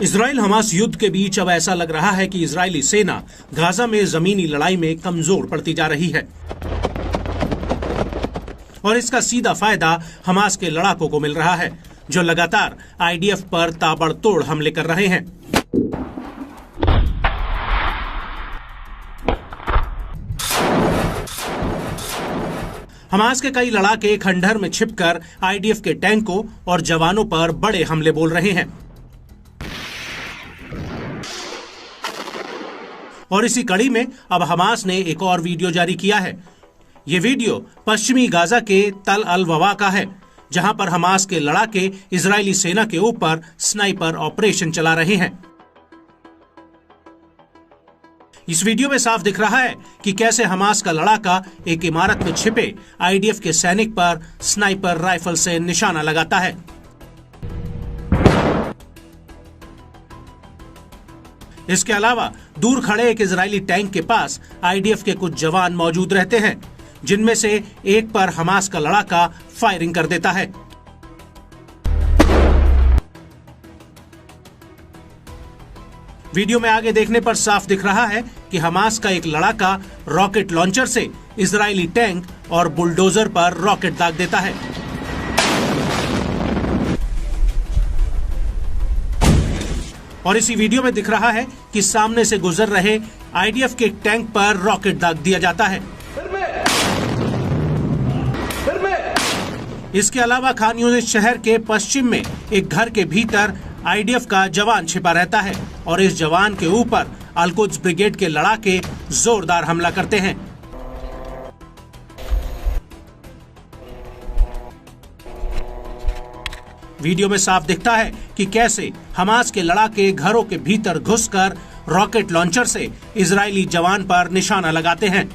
Israel Hamas युद्ध के बीच अब ऐसा लग रहा है कि इजरायली सेना गाजा में जमीनी लड़ाई में कमजोर पड़ती जा रही है और इसका सीधा फायदा हमास के लड़ाकों को मिल रहा है, जो लगातार आईडीएफ पर ताबड़तोड़ हमले कर रहे हैं। हमास के कई लड़ाके खंडहर में छिपकर आईडीएफ के टैंकों और जवानों पर बड़े हमले बोल रहे हैं और इसी कड़ी में अब हमास ने एक और वीडियो जारी किया है। ये वीडियो पश्चिमी गाजा के तल अल ववा का है, जहां पर हमास के लड़ाके इजरायली सेना के ऊपर स्नाइपर ऑपरेशन चला रहे हैं। इस वीडियो में साफ दिख रहा है कि कैसे हमास का लड़ाका एक इमारत में छिपे आईडीएफ के सैनिक पर स्नाइपर राइफल से निशाना लगाता है। इसके अलावा दूर खड़े एक इजरायली टैंक के पास आईडीएफ के कुछ जवान मौजूद रहते हैं, जिनमें से एक पर हमास का लड़ाका फायरिंग कर देता है। वीडियो में आगे देखने पर साफ दिख रहा है कि हमास का एक लड़ाका रॉकेट लॉन्चर से इजरायली टैंक और बुलडोजर पर रॉकेट दाग देता है। और इसी वीडियो में दिख रहा है कि सामने से गुजर रहे आईडीएफ के टैंक पर रॉकेट दाग दिया जाता है। इसके अलावा खान यूनिस शहर के पश्चिम में एक घर के भीतर आईडीएफ का जवान छिपा रहता है और इस जवान के ऊपर अल-कुद्स ब्रिगेड के लड़ाके जोरदार हमला करते हैं। वीडियो में साफ दिखता है कि कैसे हमास के लड़ाके घरों के भीतर घुसकर रॉकेट लॉन्चर से इजरायली जवान पर निशाना लगाते हैं।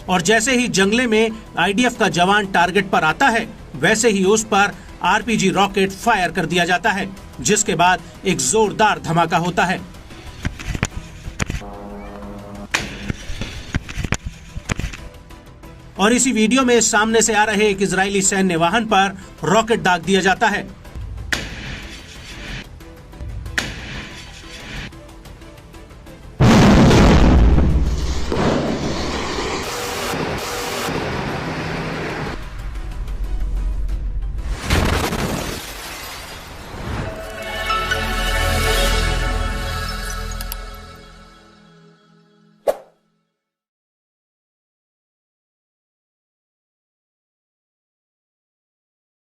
और जैसे ही जंगले में आईडीएफ का जवान टारगेट पर आता है, वैसे ही उस पर आरपीजी रॉकेट फायर कर दिया जाता है, जिसके बाद एक जोरदार धमाका होता है। और इसी वीडियो में सामने से आ रहे एक इजरायली सैन्य वाहन पर रॉकेट दाग दिया जाता है